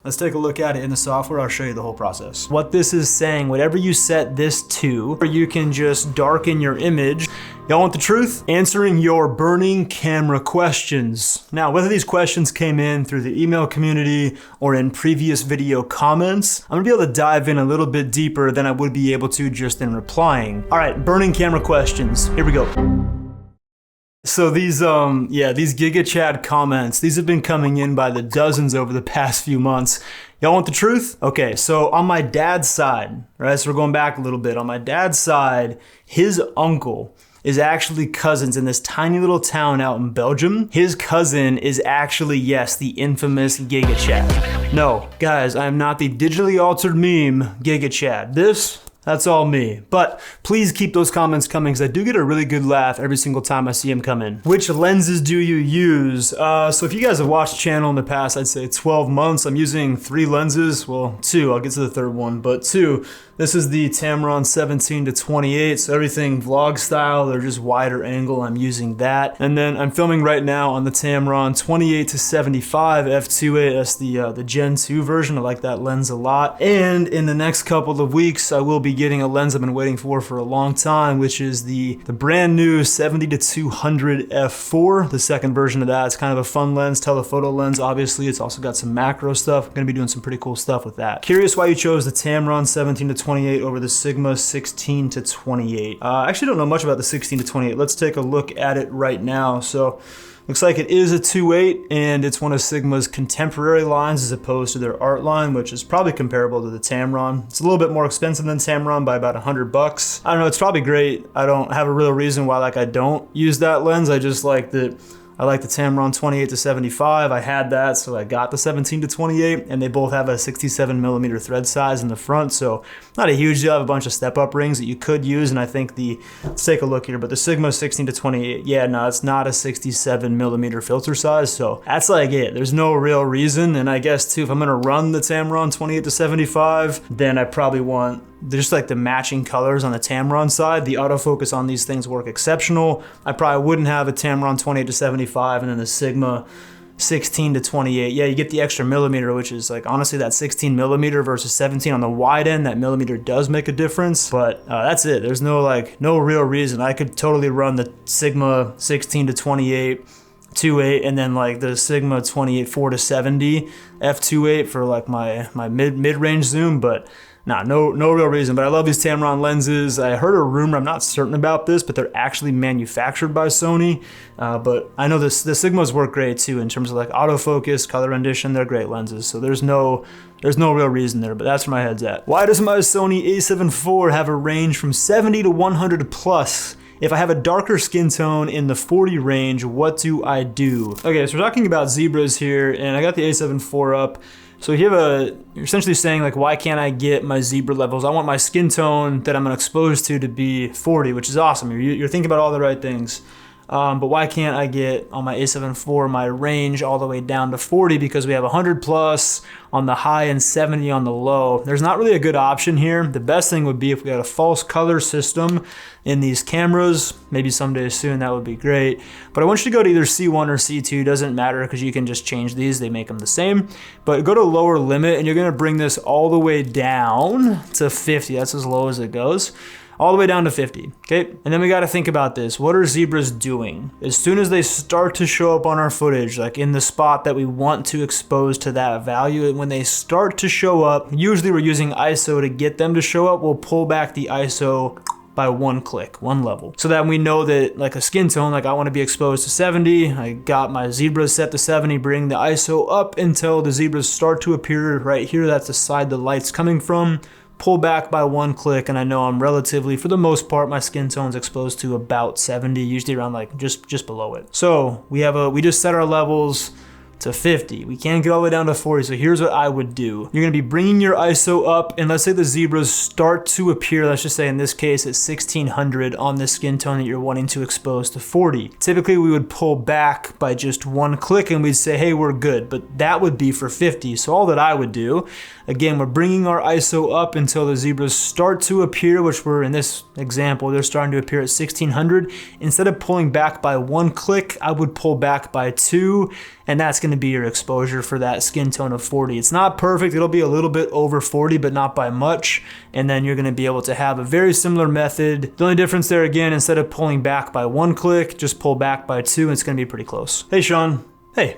Let's take a look at it in the software. I'll show you the whole process. What this is saying, whatever you set this to, you can just darken your image. Y'all want the truth? Answering your burning camera questions. Now, whether these questions came in through the email community or in previous video comments, I'm gonna be able to dive in a little bit deeper than I would be able to just in replying. All right, burning camera questions. Here we go. So these GigaChad comments, these have been coming in by the dozens over the past few months. Y'all want the truth? Okay, so on my dad's side, right, so we're going back a little bit. On my dad's side, his uncle is actually cousins in this tiny little town out in Belgium. His cousin is actually, yes, the infamous GigaChad. No, guys, I am not the digitally altered meme GigaChad. That's all me. But please keep those comments coming because I do get a really good laugh every single time I see them come in. Which lenses do you use? So if you guys have watched the channel in the past, I'd say 12 months. I'm using 3 lenses. Well, 2. I'll get to the third one, but 2. This is the Tamron 17-28, so everything vlog style. They're just wider angle. I'm using that. And then I'm filming right now on the Tamron 28-75 f2.8. That's the Gen 2 version. I like that lens a lot. And in the next couple of weeks, I will be getting a lens I've been waiting for a long time, which is the brand new 70-200 f4, the second version of that. It's kind of a fun lens, telephoto lens, obviously. It's also got some macro stuff. I'm gonna be doing some pretty cool stuff with that. Curious why you chose the Tamron 17-28 over the Sigma 16-28. I actually don't know much about the 16-28. Let's take a look at it right now. So looks like it is a 2.8 and it's one of Sigma's contemporary lines as opposed to their art line, which is probably comparable to the Tamron. It's a little bit more expensive than Tamron by about $100. I don't know, it's probably great. I don't have a real reason why I don't use that lens. I just like that. I like the Tamron 28-75. I had that, so I got the 17-28, and they both have a 67mm thread size in the front, so not a huge deal. I have a bunch of step-up rings that you could use, and I think let's take a look here, but the Sigma 16-28, yeah, no, it's not a 67mm filter size, so that's like it. There's no real reason, and I guess too, if I'm gonna run the Tamron 28-75, then I probably want just like the matching colors on the Tamron side. The autofocus on these things work exceptional. I probably wouldn't have a Tamron 28-75 and then the Sigma 16-28. Yeah, you get the extra millimeter, which is like, honestly, that 16mm versus 17 on the wide end, that millimeter does make a difference, but that's it. There's no real reason. I could totally run the Sigma 16-28 2.8 and then like the Sigma 28 4-70 f2.8 for like my mid-range zoom, but no real reason. But I love these Tamron lenses. I heard a rumor, I'm not certain about this, but they're actually manufactured by Sony. But I know the Sigmas work great too in terms of like autofocus, color rendition. They're great lenses. So there's no real reason there, but that's where my head's at. Why does my Sony a7 IV have a range from 70 to 100 plus? If I have a darker skin tone in the 40 range, what do I do? Okay, so we're talking about zebras here, and I got the a7 IV up. So you're essentially saying like, why can't I get my zebra levels? I want my skin tone that I'm exposed to be 40, which is awesome. You're thinking about all the right things. But why can't I get on my a7 IV my range all the way down to 40 because we have 100 plus on the high and 70 on the low? There's not really a good option here. The best thing would be if we had a false color system in these cameras. Maybe someday soon, that would be great. But I want you to go to either C1 or C2, doesn't matter because you can just change these, they make them the same. But go to lower limit and you're gonna bring this all the way down to 50. That's as low as it goes. All the way down to 50, okay? And then we gotta think about this. What are zebras doing? As soon as they start to show up on our footage, like in the spot that we want to expose to that value, and when they start to show up, usually we're using ISO to get them to show up, we'll pull back the ISO by 1 click, 1 level. So that we know that like a skin tone, like I wanna be exposed to 70, I got my zebras set to 70, bring the ISO up until the zebras start to appear right here. That's the side the light's coming from. Pull back by 1 click, and I know I'm relatively, for the most part, my skin tone's exposed to about 70, usually around like just below it. So we just set our levels to 50. We can't get all the way down to 40, so here's what I would do. You're gonna be bringing your ISO up, and let's say the zebras start to appear, let's just say in this case at 1600 on the skin tone that you're wanting to expose to 40. Typically we would pull back by just 1 click and we'd say, hey, we're good, but that would be for 50. So all that I would do, again, we're bringing our ISO up until the zebras start to appear, which were in this example, they're starting to appear at 1600. Instead of pulling back by 1 click, I would pull back by 2, and that's going to be your exposure for that skin tone of 40. It's not perfect. It'll be a little bit over 40, but not by much. And then you're going to be able to have a very similar method. The only difference there, again, instead of pulling back by 1 click, just pull back by 2, and it's going to be pretty close. Hey, Sean. Hey.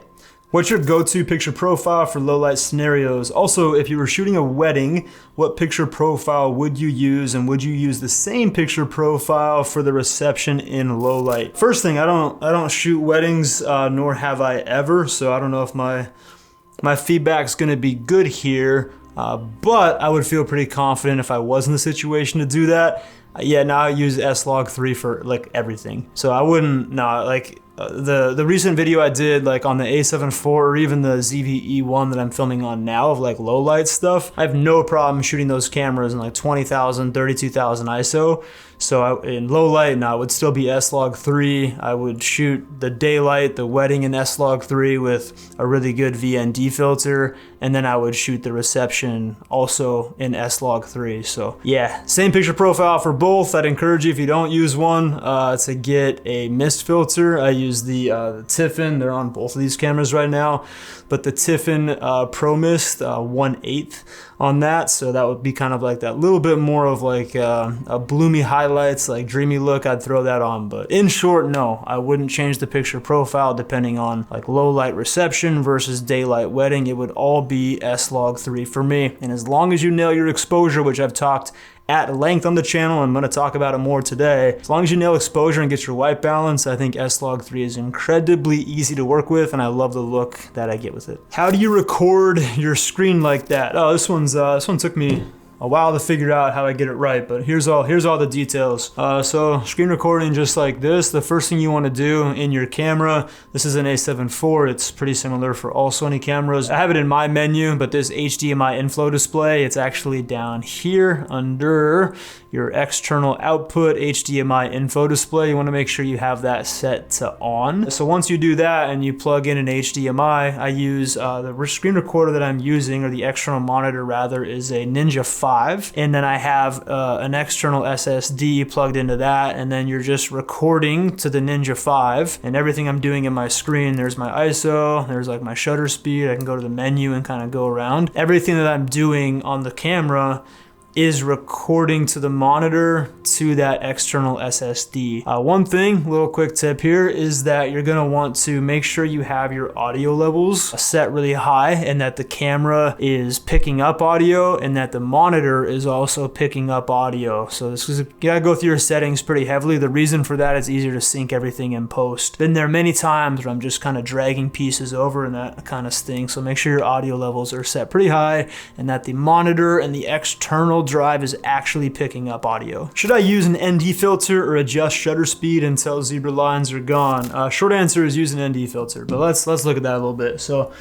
What's your go-to picture profile for low light scenarios? Also, if you were shooting a wedding, what picture profile would you use, and would you use the same picture profile for the reception in low light? First thing, I don't shoot weddings, nor have I ever, so I don't know if my feedback's gonna be good here, but I would feel pretty confident if I was in the situation to do that. Yeah, now I use S-Log3 for like everything. So I wouldn't, no, like the recent video I did like on the A7 IV or even the ZV-E1 that I'm filming on now of like low light stuff, I have no problem shooting those cameras in like 20,000, 32,000 ISO. So in low light, no, it would still be S-Log3. I would shoot the daylight, the wedding in S-Log3 with a really good VND filter, and then I would shoot the reception also in S-Log3. So yeah, same picture profile for both. I'd encourage you, if you don't use one, to get a mist filter. I use the Tiffin. They're on both of these cameras right now, but the Tiffin Pro Mist 1/8 on that. So that would be kind of like that little bit more of like a bloomy highlights, like dreamy look. I'd throw that on. But in short, no, I wouldn't change the picture profile depending on like low light reception versus daylight wedding. It would all be S-Log3 for me. And as long as you nail your exposure, which I've talked at length on the channel, I'm going to talk about it more today. As long as you nail exposure and get your white balance, I think S-Log3 is incredibly easy to work with, and I love the look that I get with it. How do you record your screen like that? Oh, this one took me a while to figure out how I get it right, but here's all the details. So screen recording just like this. The first thing you want to do in your camera, this is an A7 IV. It's pretty similar for all Sony cameras. I have it in my menu, but this HDMI inflow display, it's actually down here under your external output HDMI info display. You want to make sure you have that set to on. So once you do that and you plug in an HDMI, I use the screen recorder that I'm using, or the external monitor rather, is a Ninja 5. And then I have an external SSD plugged into that, and then you're just recording to the Ninja 5. And everything I'm doing in my screen, there's my ISO, there's like my shutter speed, I can go to the menu and kind of go around. Everything that I'm doing on the camera is recording to the monitor to that external SSD. One thing, little quick tip here, is that you're gonna want to make sure you have your audio levels set really high, and that the camera is picking up audio, and that the monitor is also picking up audio. So this is, you gotta go through your settings pretty heavily. The reason for that is easier to sync everything in post. Been there many times where I'm just kind of dragging pieces over and that kind of stinks. So make sure your audio levels are set pretty high, and that the monitor and the external drive is actually picking up audio. Should I use an ND filter or adjust shutter speed until zebra lines are gone? Short answer is use an ND filter, but let's look at that a little bit. So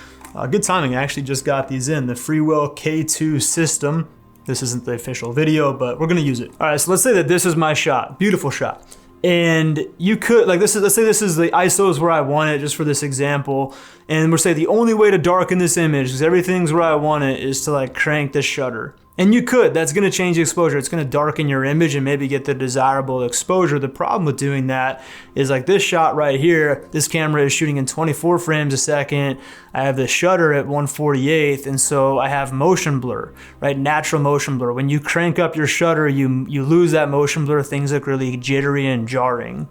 good timing, I actually just got these in. The Freewell K2 system. This isn't the official video, but we're gonna use it. All right, so let's say that this is my shot, beautiful shot. And you could, like this is, let's say this is the ISO is where I want it, just for this example. And we'll say the only way to darken this image, because everything's where I want it, is to like crank the shutter. And you could, that's gonna change the exposure. It's gonna darken your image and maybe get the desirable exposure. The problem with doing that is like this shot right here, this camera is shooting in 24 frames a second. I have the shutter at 1/48, and so I have motion blur, right? Natural motion blur. When you crank up your shutter, you lose that motion blur. Things look really jittery and jarring.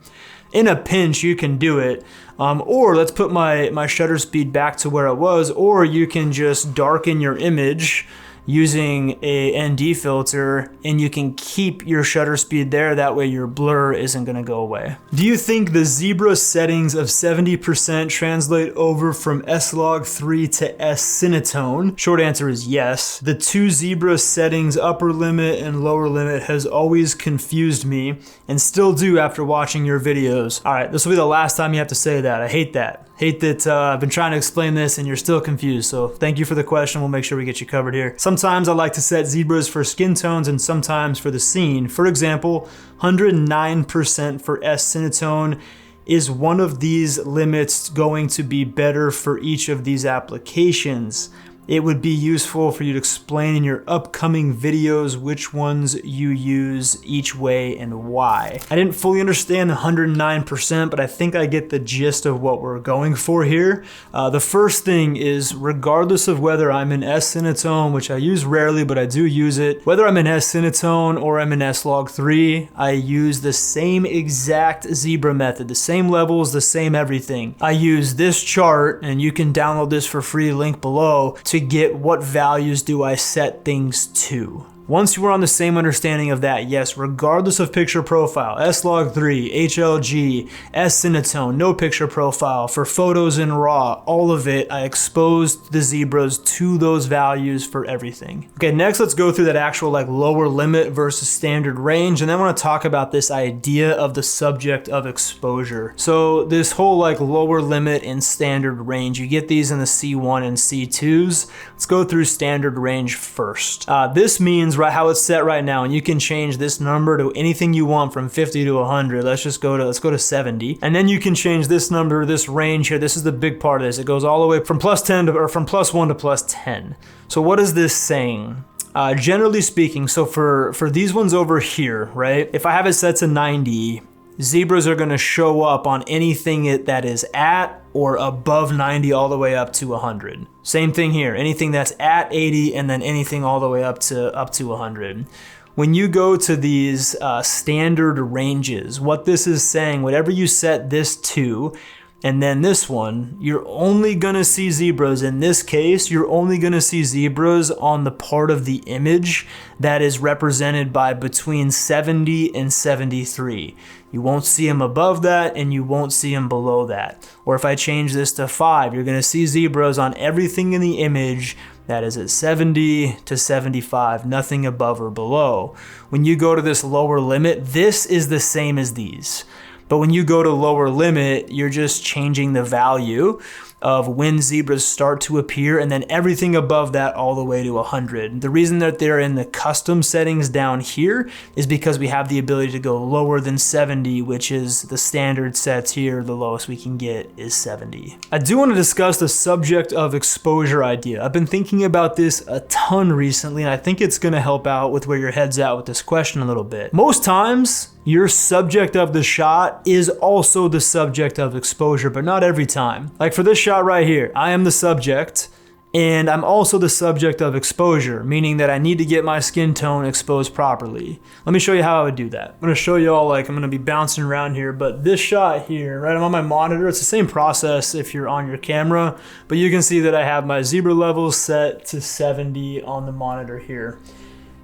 In a pinch, you can do it. Or let's put my shutter speed back to where it was, or you can just darken your image using a ND filter, and you can keep your shutter speed there. That way your blur isn't gonna go away. Do you think the zebra settings of 70% translate over from S-Log3 to S-Cinetone? Short answer is yes. The two zebra settings, upper limit and lower limit, has always confused me, and still do after watching your videos. All right, this will be the last time you have to say that. I hate that. Hate that I've been trying to explain this and you're still confused. So thank you for the question. We'll make sure we get you covered here. Sometimes I like to set zebras for skin tones and sometimes for the scene. For example, 109% for S-Cinetone. Is one of these limits going to be better for each of these applications? it would be useful for you to explain in your upcoming videos which ones you use each way and why. I didn't fully understand the 109%, but I think I get the gist of what we're going for here. The first thing is, regardless of whether I'm in S-Cinetone, which I use rarely, but I do use it, whether I'm in S-Cinetone or I'm in S-Log3, I use the same exact zebra method, the same levels, the same everything. I use this chart, and you can download this for free, link below, to get what values do I set things to. Once you are on the same understanding of that, yes, regardless of picture profile, S-Log3, HLG, S-Cinetone, no picture profile, for photos in RAW, all of it, I exposed the zebras to those values for everything. Okay, next let's go through that actual like lower limit versus standard range, and then I want to talk about this idea of the subject of exposure. So this whole like lower limit and standard range, you get these in the C1 and C2s. Let's go through standard range first. This means how it's set right now, and you can change this number to anything you want from 50 to 100. Let's go to 70, and then you can change this number, this range here. This is the big part of this. It goes all the way from +10 to, or from +1 to +10. So what is this saying? Generally speaking, so for these ones over here, right? If I have it set to 90, zebras are going to show up on anything that is at or above 90 all the way up to 100. Same thing here, anything that's at 80 and then anything all the way up to 100. When you go to these standard ranges, what this is saying, whatever you set this to, and then this one, you're only gonna see zebras. In this case, you're only gonna see zebras on the part of the image that is represented by between 70 and 73. You won't see them above that, and you won't see them below that. Or if I change this to 5, you're gonna see zebras on everything in the image that is at 70 to 75, nothing above or below. When you go to this lower limit, this is the same as these. But when you go to lower limit, you're just changing the value of when zebras start to appear, and then everything above that all the way to 100. The reason that they're in the custom settings down here is because we have the ability to go lower than 70, which is the standard sets here. The lowest we can get is 70. I do want to discuss the subject of exposure idea. I've been thinking about this a ton recently, and I think it's going to help out with where your head's at with this question a little bit. Most times, your subject of the shot is also the subject of exposure, but not every time. Like for this shot right here, I am the subject, and I'm also the subject of exposure, meaning that I need to get my skin tone exposed properly. Let me show you how I would do that. I'm gonna show you all, like I'm gonna be bouncing around here, but this shot here, right, I'm on my monitor. It's the same process if you're on your camera, but you can see that I have my zebra levels set to 70 on the monitor here.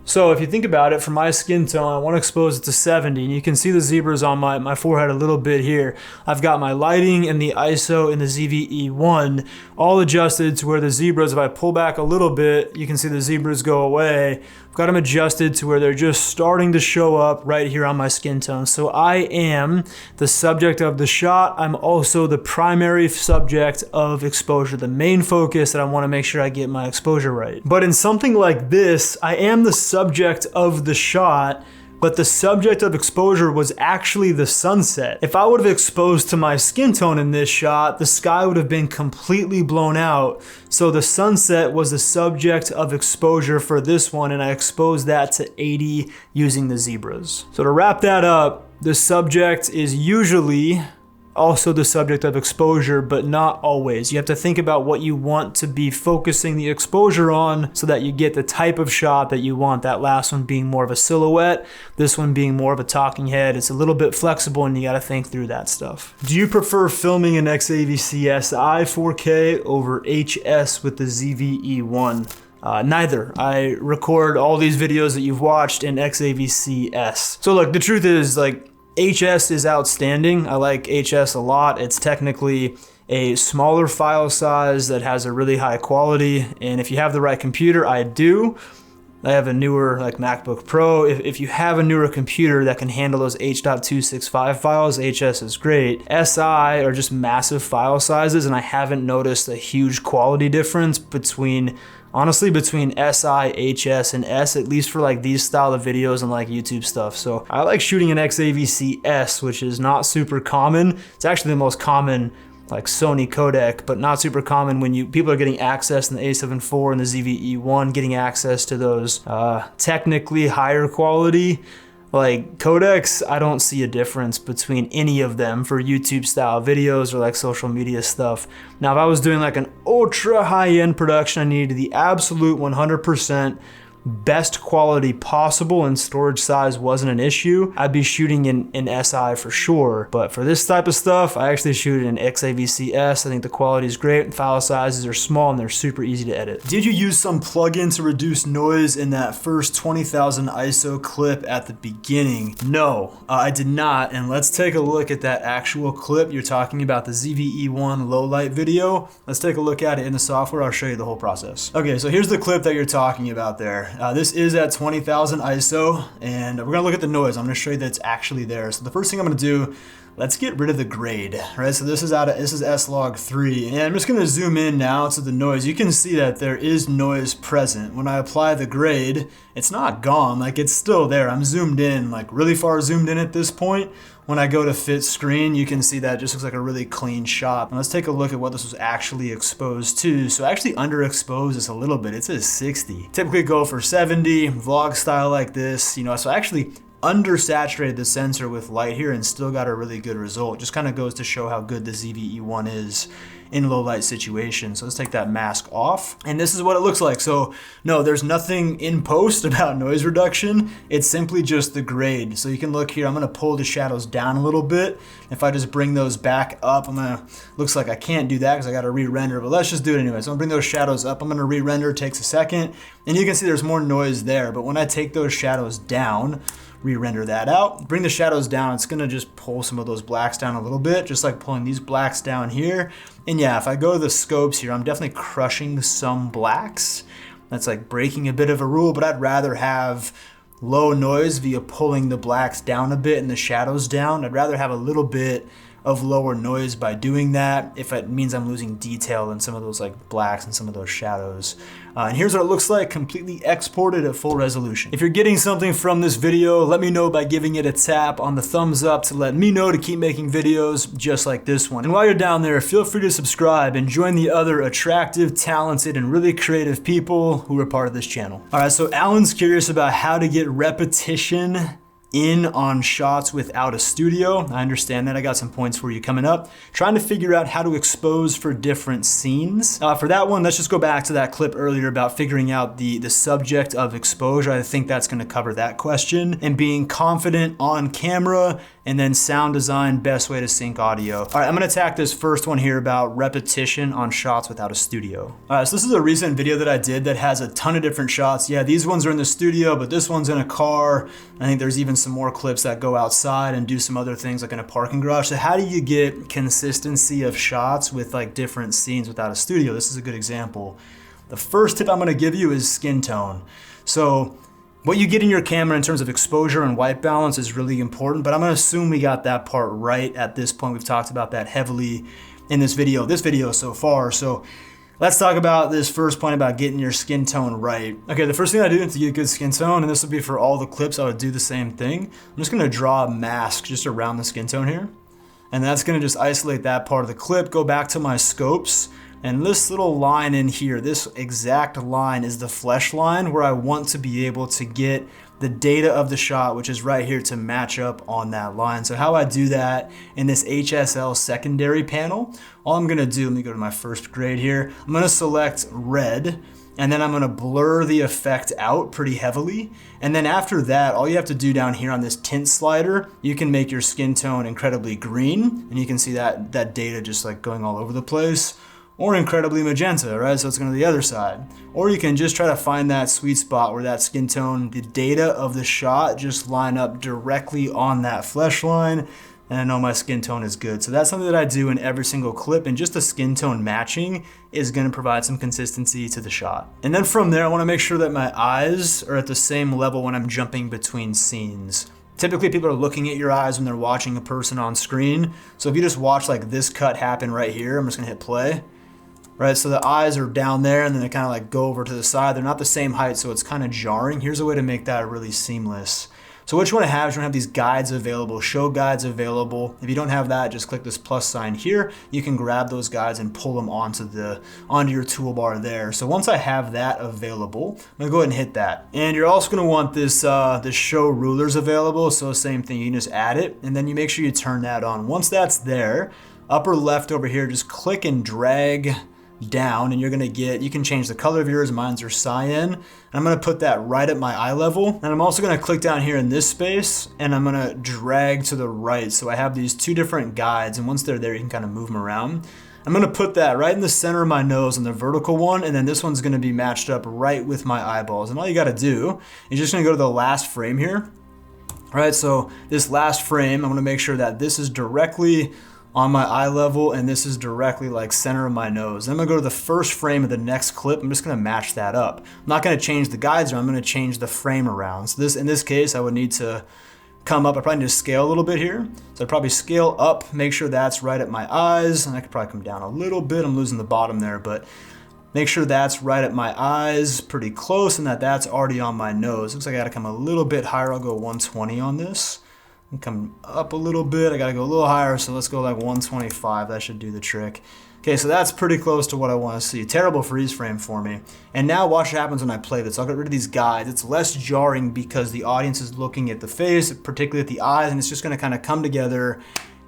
So if you think about it, for my skin tone, I want to expose it to 70, and you can see the zebras on my forehead a little bit here. I've got my lighting and the ISO and the ZVE1 all adjusted to where the zebras, if I pull back a little bit, you can see the zebras go away. I've got them adjusted to where they're just starting to show up right here on my skin tone. So I am the subject of the shot. I'm also the primary subject of exposure, the main focus that I want to make sure I get my exposure right. But in something like this, I am the subject of the shot, but the subject of exposure was actually the sunset. If I would have exposed to my skin tone in this shot, the sky would have been completely blown out. So the sunset was the subject of exposure for this one, and I exposed that to 80 using the zebras. So to wrap that up, the subject is usually also the subject of exposure, but not always. You have to think about what you want to be focusing the exposure on so that you get the type of shot that you want. That last one being more of a silhouette, this one being more of a talking head. It's a little bit flexible, and you got to think through that stuff. Do you prefer filming in XAVC-SI 4K over HS with the ZVE1? Neither. I record all these videos that you've watched in XAVC-S. So look, the truth is, like, HS is outstanding. I like HS a lot. It's technically a smaller file size that has a really high quality, and if you have the right computer, I do. I have a newer like MacBook Pro. If you have a newer computer that can handle those H.265 files, HS is great. SI are just massive file sizes, and I haven't noticed a huge quality difference between SI, HS, and S, at least for like these style of videos and like YouTube stuff. So I like shooting in XAVC-S, which is not super common. It's actually the most common like Sony codec, but not super common when people are getting access in the A7 IV and the ZV-E1, getting access to those technically higher quality like codecs. I don't see a difference between any of them for YouTube style videos or like social media stuff. Now, if I was doing like an ultra high-end production, I needed the absolute 100% best quality possible and storage size wasn't an issue, I'd be shooting in SI for sure. But for this type of stuff, I actually shoot in XAVC-S. I think the quality is great, file sizes are small, and they're super easy to edit. Did you use some plugin to reduce noise in that first 20,000 ISO clip at the beginning? No, I did not. And let's take a look at that actual clip. You're talking about the ZV-E1 low light video. Let's take a look at it in the software. I'll show you the whole process. Okay, so here's the clip that you're talking about there. This is at 20,000 ISO, and we're gonna look at the noise. I'm gonna show you that it's actually there. So the first thing I'm gonna do, let's get rid of the grade, right? So this is S-Log3, and I'm just gonna zoom in now to the noise. You can see that there is noise present. When I apply the grade, it's not gone, like it's still there. I'm zoomed in, like really far zoomed in at this point. When I go to fit screen, you can see that it just looks like a really clean shot. And let's take a look at what this was actually exposed to. So actually underexposed this a little bit. It says 60. Typically go for 70, vlog style like this, you know, so I actually undersaturated the sensor with light here and still got a really good result. Just kind of goes to show how good the ZV-E1 is in low light situations. So let's take that mask off, and this is what it looks like. So no, there's nothing in post about noise reduction. It's simply just the grade. So you can look here, I'm gonna pull the shadows down a little bit. If I just bring those back up, looks like I can't do that because I gotta re-render, but let's just do it anyway. So I'm gonna bring those shadows up, I'm gonna re-render, it takes a second, and you can see there's more noise there. But when I take those shadows down, re-render that out, bring the shadows down, it's gonna just pull some of those blacks down a little bit, just like pulling these blacks down here. And yeah, if I go to the scopes here, I'm definitely crushing some blacks. That's like breaking a bit of a rule, but I'd rather have low noise via pulling the blacks down a bit and the shadows down. I'd rather have a little bit of lower noise by doing that if it means I'm losing detail in some of those like blacks and some of those shadows. And here's what it looks like completely exported at full resolution. If you're getting something from this video, let me know by giving it a tap on the thumbs up to let me know to keep making videos just like this one. And while you're down there, feel free to subscribe and join the other attractive, talented, and really creative people who are part of this channel. All right, so Alan's curious about how to get repetition in on shots without a studio. I understand that. I got some points for you coming up. Trying to figure out how to expose for different scenes. For that one, let's just go back to that clip earlier about figuring out the subject of exposure. I think that's going to cover that question. And being confident on camera, and then sound design, best way to sync audio. All right, I'm gonna attack this first one here about repetition on shots without a studio. All right, so this is a recent video that I did that has a ton of different shots. Yeah, these ones are in the studio, but this one's in a car. I think there's even some more clips that go outside and do some other things like in a parking garage. So how do you get consistency of shots with like different scenes without a studio? This is a good example. The first tip I'm gonna give you is skin tone. So what you get in your camera in terms of exposure and white balance is really important, but I'm gonna assume we got that part right at this point. We've talked about that heavily in this video so far. So let's talk about this first point about getting your skin tone right. Okay, the first thing I do to get good skin tone, and this will be for all the clips, I would do the same thing. I'm just gonna draw a mask just around the skin tone here. And that's gonna just isolate that part of the clip, go back to my scopes, and this little line in here, this exact line is the flesh line where I want to be able to get the data of the shot, which is right here, to match up on that line. So how I do that in this HSL secondary panel, all I'm gonna do, let me go to my first grade here, I'm gonna select red, and then I'm gonna blur the effect out pretty heavily. And then after that, all you have to do down here on this tint slider, you can make your skin tone incredibly green, and you can see that data just like going all over the place. Or incredibly magenta, right? So it's going to the other side. Or you can just try to find that sweet spot where that skin tone, the data of the shot just line up directly on that flesh line, and I know my skin tone is good. So that's something that I do in every single clip, and just the skin tone matching is going to provide some consistency to the shot. And then from there, I want to make sure that my eyes are at the same level when I'm jumping between scenes. Typically people are looking at your eyes when they're watching a person on screen. So if you just watch like this cut happen right here, I'm just going to hit play. Right, so the eyes are down there and then they kind of like go over to the side. They're not the same height, so it's kind of jarring. Here's a way to make that really seamless. So what you want to have is you want to have these guides available, show guides available. If you don't have that, just click this plus sign here. You can grab those guides and pull them onto your toolbar there. So once I have that available, I'm gonna go ahead and hit that. And you're also gonna want this show rulers available. So same thing, you can just add it and then you make sure you turn that on. Once that's there, upper left over here, just click and drag down and you're gonna get, you can change the color of yours, mine's are cyan. And I'm gonna put that right at my eye level. And I'm also gonna click down here in this space and I'm gonna drag to the right. So I have these two different guides and once they're there, you can kind of move them around. I'm gonna put that right in the center of my nose on the vertical one, and then this one's gonna be matched up right with my eyeballs. And all you gotta do is just gonna go to the last frame here. All right, so this last frame, I'm gonna make sure that this is directly on my eye level and this is directly like center of my nose. Then I'm gonna go to the first frame of the next clip. I'm just gonna match that up. I'm not gonna change the guides, I'm gonna change the frame around. So in this case, I would need to come up. I probably need to scale a little bit here. So I'd probably scale up, make sure that's right at my eyes. And I could probably come down a little bit. I'm losing the bottom there, but make sure that's right at my eyes, pretty close, and that's already on my nose. Looks like I gotta come a little bit higher. I'll go 120 on this. And come up a little bit. I gotta go a little higher, so let's go like 125. That should do the trick. Okay, so that's pretty close to what I want to see. Terrible freeze frame for me. And now watch what happens when I play this. I'll get rid of these guides. It's less jarring because the audience is looking at the face, particularly at the eyes, and it's just gonna kind of come together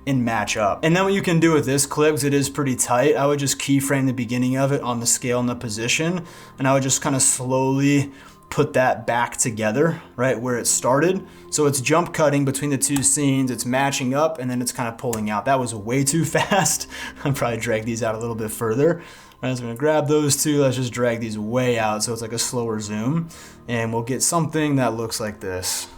and match up. And then what you can do with this clip, because it is pretty tight, I would just keyframe the beginning of it on the scale and the position, and I would just kind of slowly put that back together, right where it started. So it's jump cutting between the two scenes, it's matching up, and then it's kind of pulling out. That was way too fast. I'll probably drag these out a little bit further. All right, so I'm gonna grab those two, let's just drag these way out so it's like a slower zoom, and we'll get something that looks like this.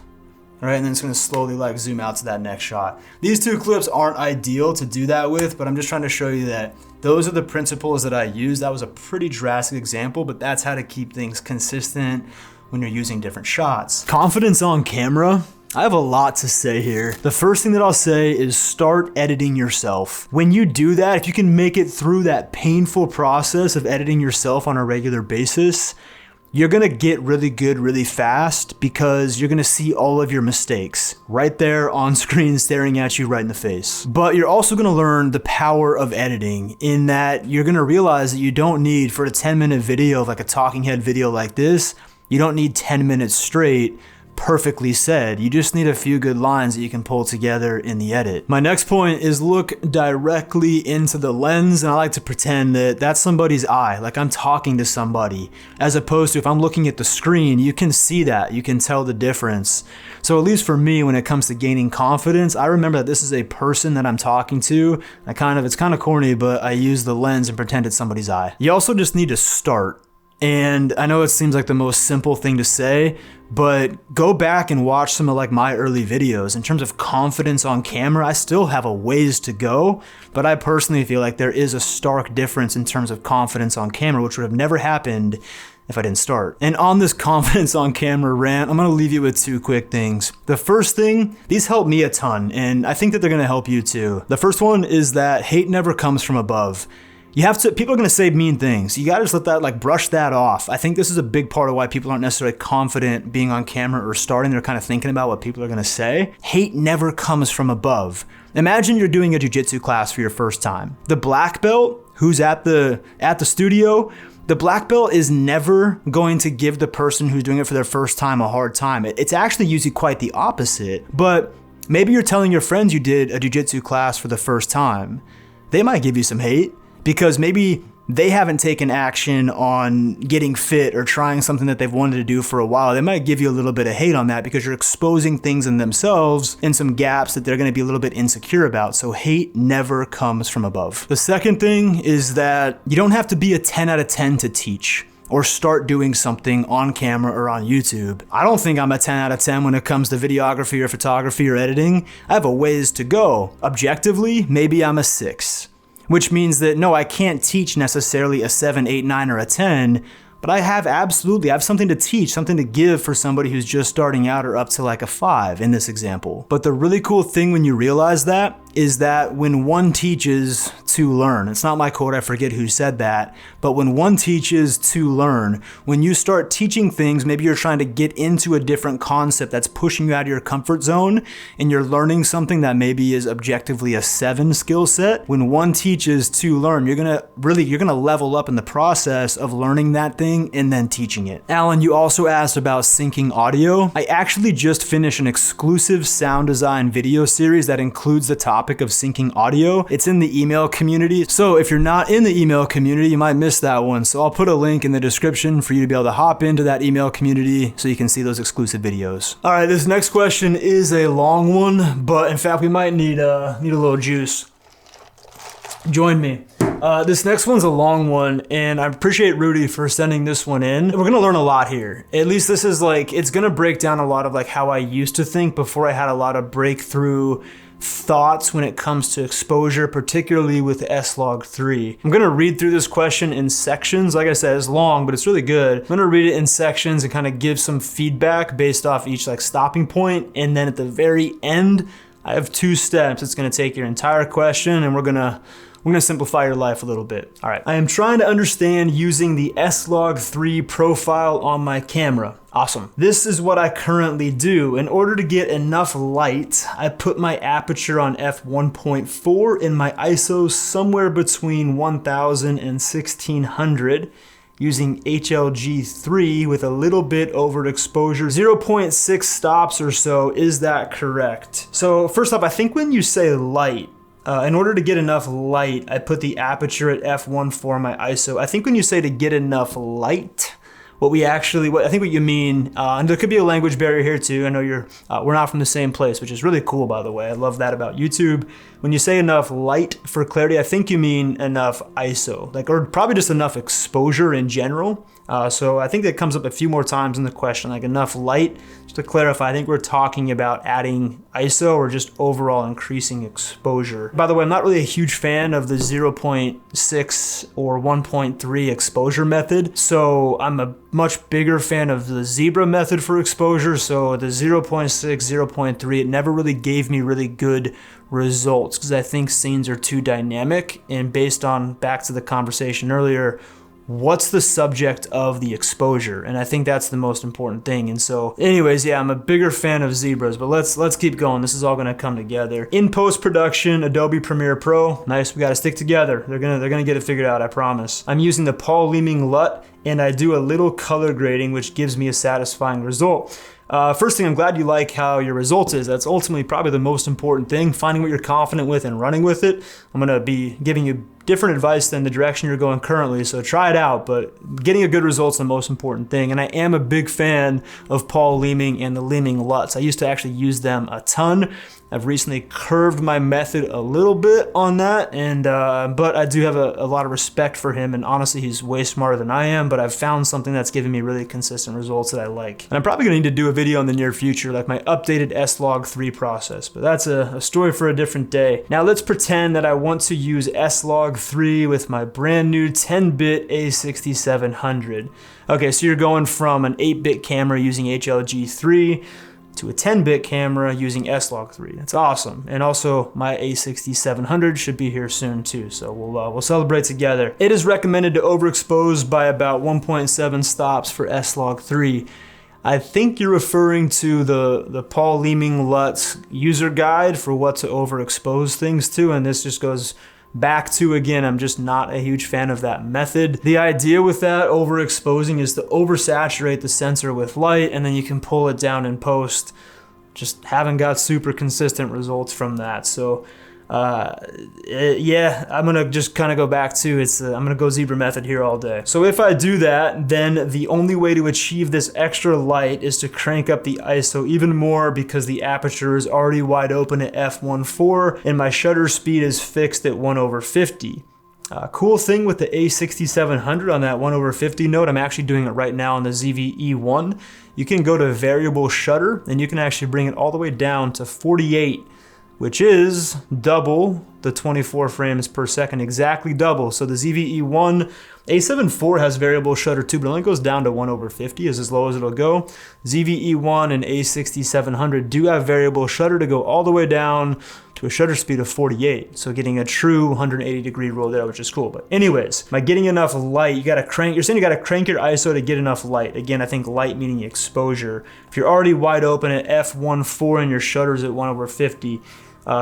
All right, and then it's gonna slowly like zoom out to that next shot. These two clips aren't ideal to do that with, but I'm just trying to show you that those are the principles that I use. That was a pretty drastic example, but that's how to keep things consistent when you're using different shots. Confidence on camera. I have a lot to say here. The first thing that I'll say is start editing yourself. When you do that, if you can make it through that painful process of editing yourself on a regular basis, you're gonna get really good really fast because you're gonna see all of your mistakes right there on screen staring at you right in the face. But you're also gonna learn the power of editing in that you're gonna realize that you don't need, for a 10-minute video, like a talking head video like this, you don't need 10 minutes straight perfectly said. You just need a few good lines that you can pull together in the edit. My next point is look directly into the lens, and I like to pretend that that's somebody's eye, like I'm talking to somebody, as opposed to if I'm looking at the screen, you can see that, you can tell the difference. So at least for me, when it comes to gaining confidence, I remember that this is a person that I'm talking to. It's kind of corny, but I use the lens and pretend it's somebody's eye. You also just need to start. And I know it seems like the most simple thing to say, but go back and watch some of like my early videos. In terms of confidence on camera, I still have a ways to go, but I personally feel like there is a stark difference in terms of confidence on camera, which would have never happened if I didn't start. And on this confidence on camera rant, I'm gonna leave you with two quick things. The first thing, these help me a ton, and I think that they're gonna help you too. The first one is that hate never comes from above. People are gonna say mean things. You gotta just let that, like, brush that off. I think this is a big part of why people aren't necessarily confident being on camera or starting. They're kind of thinking about what people are gonna say. Hate never comes from above. Imagine you're doing a jiu-jitsu class for your first time. The black belt who's at the studio, the black belt is never going to give the person who's doing it for their first time a hard time. It's actually usually quite the opposite. But maybe you're telling your friends you did a jiu-jitsu class for the first time. They might give you some hate, because maybe they haven't taken action on getting fit or trying something that they've wanted to do for a while. They might give you a little bit of hate on that because you're exposing things in themselves and some gaps that they're gonna be a little bit insecure about. So hate never comes from above. The second thing is that you don't have to be a 10 out of 10 to teach or start doing something on camera or on YouTube. I don't think I'm a 10 out of 10 when it comes to videography or photography or editing. I have a ways to go. Objectively, maybe I'm a 6. Which means that no, I can't teach necessarily a 7, 8, 9, or a 10, but I have something to teach, something to give for somebody who's just starting out or up to like a 5 in this example. But the really cool thing when you realize that is that when one teaches to learn, it's not my quote, I forget who said that, but when one teaches to learn, when you start teaching things, maybe you're trying to get into a different concept that's pushing you out of your comfort zone, and you're learning something that maybe is objectively a 7 skill set. When one teaches to learn, you're gonna level up in the process of learning that thing and then teaching it. Alan, you also asked about syncing audio. I actually just finished an exclusive sound design video series that includes the topic of syncing audio. It's in the email community. So if you're not in the email community, you might miss that one. So I'll put a link in the description for you to be able to hop into that email community so you can see those exclusive videos. All right, this next question is a long one, but in fact, we might need a little juice. Join me. This next one's a long one, and I appreciate Rudy for sending this one in. We're gonna learn a lot here. At least this is like, it's gonna break down a lot of like how I used to think before I had a lot of breakthrough thoughts when it comes to exposure, particularly with S-Log3. I'm gonna read through this question in sections. Like I said, it's long, but it's really good. I'm gonna read it in sections and kind of give some feedback based off each like stopping point, and then at the very end, I have 2 steps. It's gonna take your entire question, and we're gonna simplify your life a little bit. All right, I am trying to understand using the S-Log3 profile on my camera. Awesome. This is what I currently do. In order to get enough light, I put my aperture on f1.4 and my ISO somewhere between 1000 and 1600. Using HLG3 with a little bit overexposure, 0.6 stops or so. Is that correct? So first off, I think when you say light, in order to get enough light, I put the aperture at f1.4 on my ISO. I think when you say to get enough light, I think what you mean, and there could be a language barrier here too. I know we're not from the same place, which is really cool, by the way. I love that about YouTube. When you say enough light for clarity, I think you mean enough ISO, or probably just enough exposure in general. So I think that comes up a few more times in the question, like enough light. Just to clarify, I think we're talking about adding ISO or just overall increasing exposure. By the way, I'm not really a huge fan of the 0.6 or 1.3 exposure method. So I'm a much bigger fan of the zebra method for exposure. So the 0.6, 0.3, it never really gave me really good results because I think scenes are too dynamic, and based on back to the conversation earlier, what's the subject of the exposure? And I think that's the most important thing. And so anyways, yeah, I'm a bigger fan of zebras, but let's keep going. This is all gonna come together. In post-production, Adobe Premiere Pro, nice, we gotta stick together. They're gonna get it figured out, I promise. I'm using the Paul Leeming LUT, and I do a little color grading, which gives me a satisfying result. First thing, I'm glad you like how your result is. That's ultimately probably the most important thing, finding what you're confident with and running with it. I'm gonna be giving you different advice than the direction you're going currently, so try it out, but getting a good result is the most important thing. And I am a big fan of Paul Leeming and the Leeming LUTs. I used to actually use them a ton. I've recently curved my method a little bit on that, and but I do have a lot of respect for him, and honestly, he's way smarter than I am, but I've found something that's giving me really consistent results that I like. And I'm probably gonna need to do a video in the near future, like my updated S-Log3 process, but that's a story for a different day. Now let's pretend that I want to use S-Log3 with my brand new 10-bit A6700. Okay, so you're going from an 8-bit camera using HLG3 to a 10-bit camera using S-Log3. That's awesome. And also my A6700 should be here soon too, so we'll celebrate together. It is recommended to overexpose by about 1.7 stops for S-Log3. I think you're referring to the Paul Leeming LUTs user guide for what to overexpose things to, and this just goes back to, again, I'm just not a huge fan of that method. The idea with that overexposing is to oversaturate the sensor with light, and then you can pull it down in post. Just haven't got super consistent results from that. So yeah, I'm gonna just kind of go back to I'm gonna go zebra method here all day. So if I do that, then the only way to achieve this extra light is to crank up the ISO even more, because the aperture is already wide open at f1.4 and my shutter speed is fixed at 1/50. Cool thing with the A6700 on that 1/50 note, I'm actually doing it right now on the ZV-E1. You can go to variable shutter and you can actually bring it all the way down to 48, which is double the 24 frames per second, exactly double. So the ZVE1 A7 IV has variable shutter too, but it only goes down to 1/50 is as low as it'll go. ZVE1 and A6700 do have variable shutter to go all the way down to a shutter speed of 48. So getting a true 180-degree roll there, which is cool. But anyways, by getting enough light, you're saying you gotta crank your ISO to get enough light. Again, I think light meaning exposure. If you're already wide open at f1.4 and your shutter's at 1/50,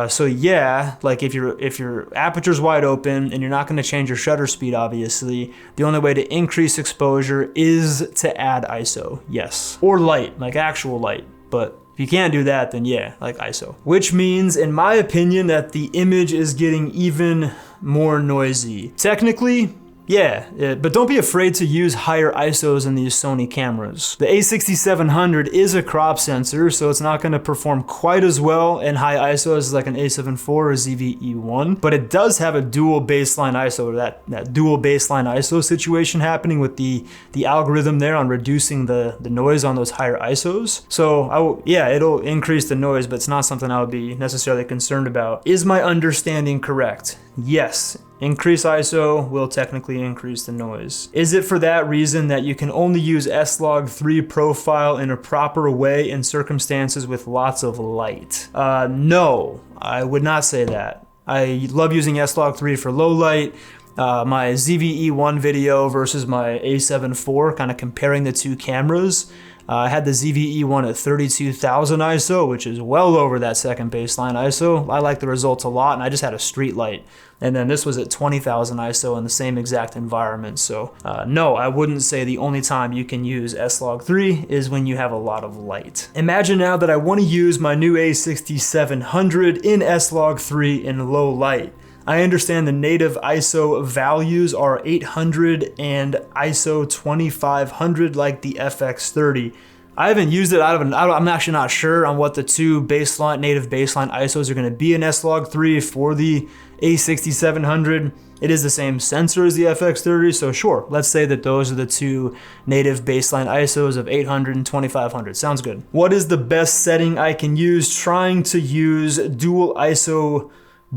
so yeah, like if your aperture's wide open and you're not going to change your shutter speed, obviously, the only way to increase exposure is to add ISO, yes. Or light, like actual light, but if you can't do that, then yeah, like ISO. Which means, in my opinion, that the image is getting even more noisy. Technically, yeah, but don't be afraid to use higher ISOs in these Sony cameras. The A6700 is a crop sensor, so it's not going to perform quite as well in high ISOs as like an A7 IV or ZVE1, but it does have a dual baseline ISO, that dual baseline ISO situation happening with the algorithm there on reducing the noise on those higher ISOs. So yeah, it'll increase the noise, but it's not something I would be necessarily concerned about. Is my understanding correct? Yes. Increase ISO will technically increase the noise. Is it for that reason that you can only use S-Log3 profile in a proper way in circumstances with lots of light? No, I would not say that. I love using S-Log3 for low light. My ZVE1 video versus my A7 IV, kind of comparing the two cameras. I had the ZVE1 at 32,000 ISO, which is well over that second baseline ISO. I like the results a lot, and I just had a street light. And then this was at 20,000 ISO in the same exact environment. So no, I wouldn't say the only time you can use S-Log3 is when you have a lot of light. Imagine now that I want to use my new A6700 in S-Log3 in low light. I understand the native ISO values are 800 and ISO 2500 like the FX30. I haven't used it. I'm actually not sure on what the two native baseline ISOs are going to be in S-Log3 for the A6700. It is the same sensor as the FX30, so sure, let's say that those are the two native baseline ISOs of 800 and 2500. Sounds good. What is the best setting I can use trying to use dual ISO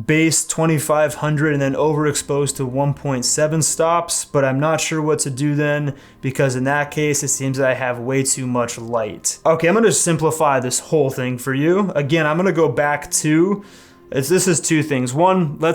base 2500 and then overexposed to 1.7 stops, but I'm not sure what to do then, because in that case it seems that I have way too much light. Okay, I'm going to simplify this whole thing for you. Again, I'm going to go back to this is two things. One, I'm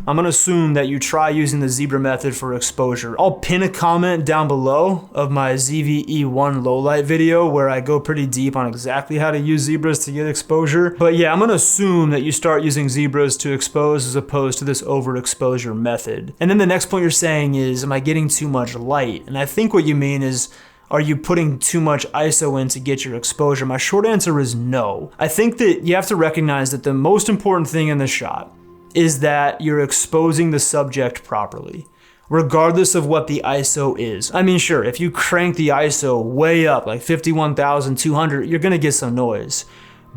gonna assume that you try using the zebra method for exposure. I'll pin a comment down below of my ZVE1 lowlight video where I go pretty deep on exactly how to use zebras to get exposure. But yeah, I'm gonna assume that you start using zebras to expose as opposed to this overexposure method. And then the next point you're saying is, am I getting too much light? And I think what you mean is, are you putting too much ISO in to get your exposure? My short answer is no. I think that you have to recognize that the most important thing in the shot is that you're exposing the subject properly, regardless of what the ISO is. I mean, sure, if you crank the ISO way up, like 51,200, you're gonna get some noise.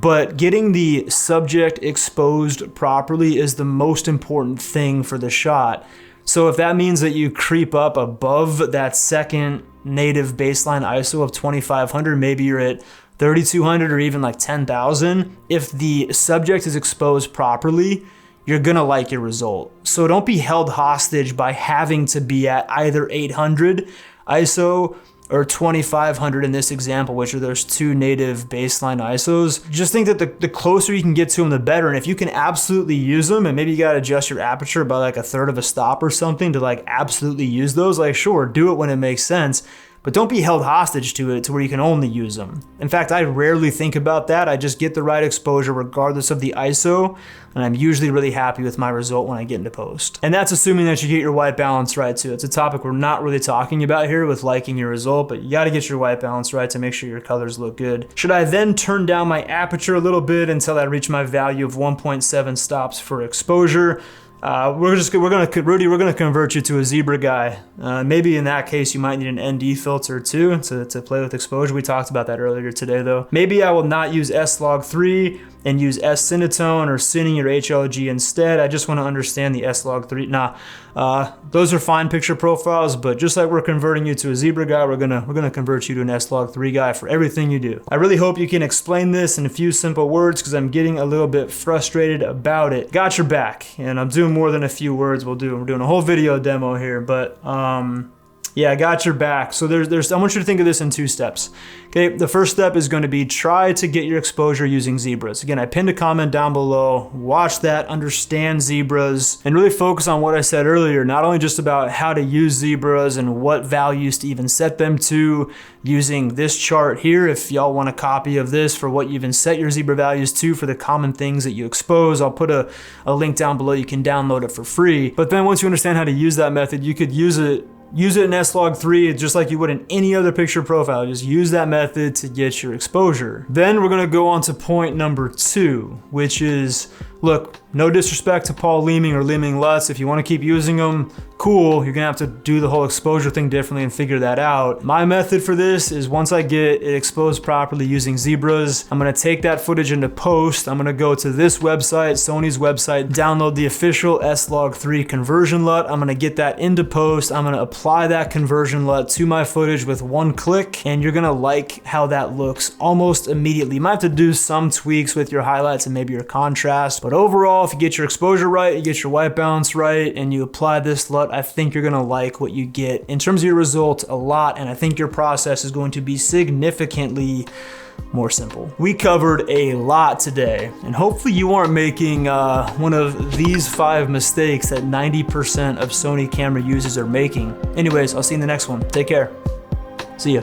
But getting the subject exposed properly is the most important thing for the shot. So if that means that you creep up above that second native baseline ISO of 2500, maybe you're at 3200 or even like 10,000. If the subject is exposed properly, you're gonna like your result. So don't be held hostage by having to be at either 800 ISO or 2500 in this example, which are those two native baseline ISOs. Just think that the closer you can get to them, the better. And if you can absolutely use them, and maybe you gotta adjust your aperture by like 1/3 of a stop or something to like absolutely use those, like sure, do it when it makes sense. But don't be held hostage to it to where you can only use them. In fact, I rarely think about that. I just get the right exposure regardless of the ISO, and I'm usually really happy with my result when I get into post. And that's assuming that you get your white balance right too. It's a topic we're not really talking about here with liking your result, but you gotta get your white balance right to make sure your colors look good. Should I then turn down my aperture a little bit until I reach my value of 1.7 stops for exposure? Rudy, we're gonna convert you to a zebra guy. Maybe in that case, you might need an ND filter too to play with exposure. We talked about that earlier today though. Maybe I will not use S-Log3 and use S-Cinetone or Cine or HLG instead. I just wanna understand the S-Log3. Those are fine picture profiles, but just like we're converting you to a zebra guy, we're gonna convert you to an S-Log3 guy for everything you do. I really hope you can explain this in a few simple words because I'm getting a little bit frustrated about it. Got your back, and I'm doing more than a few words. We're doing a whole video demo here, but yeah, I got your back. So I want you to think of this in 2 steps. Okay, the first step is going to be try to get your exposure using zebras. Again, I pinned a comment down below. Watch that, understand zebras, and really focus on what I said earlier, not only just about how to use zebras and what values to even set them to using this chart here. If y'all want a copy of this for what you even set your zebra values to for the common things that you expose, I'll put a link down below. You can download it for free. But then once you understand how to use that method, you could use it in S-Log3 just like you would in any other picture profile. Just use that method to get your exposure. Then we're gonna go on to point number 2, which is, look, no disrespect to Paul Leeming or Leeming LUTs. If you wanna keep using them, cool. You're gonna have to do the whole exposure thing differently and figure that out. My method for this is once I get it exposed properly using zebras, I'm gonna take that footage into post. I'm gonna go to this website, Sony's website, download the official S-Log3 conversion LUT. I'm gonna get that into post. I'm gonna apply that conversion LUT to my footage with 1 click, and you're gonna like how that looks almost immediately. You might have to do some tweaks with your highlights and maybe your contrast, but overall, if you get your exposure right, you get your white balance right, and you apply this LUT, I think you're gonna like what you get in terms of your result a lot, and I think your process is going to be significantly more simple. We covered a lot today, and hopefully you aren't making one of these 5 mistakes that 90% of Sony camera users are making. Anyways, I'll see you in the next one. Take care. See ya.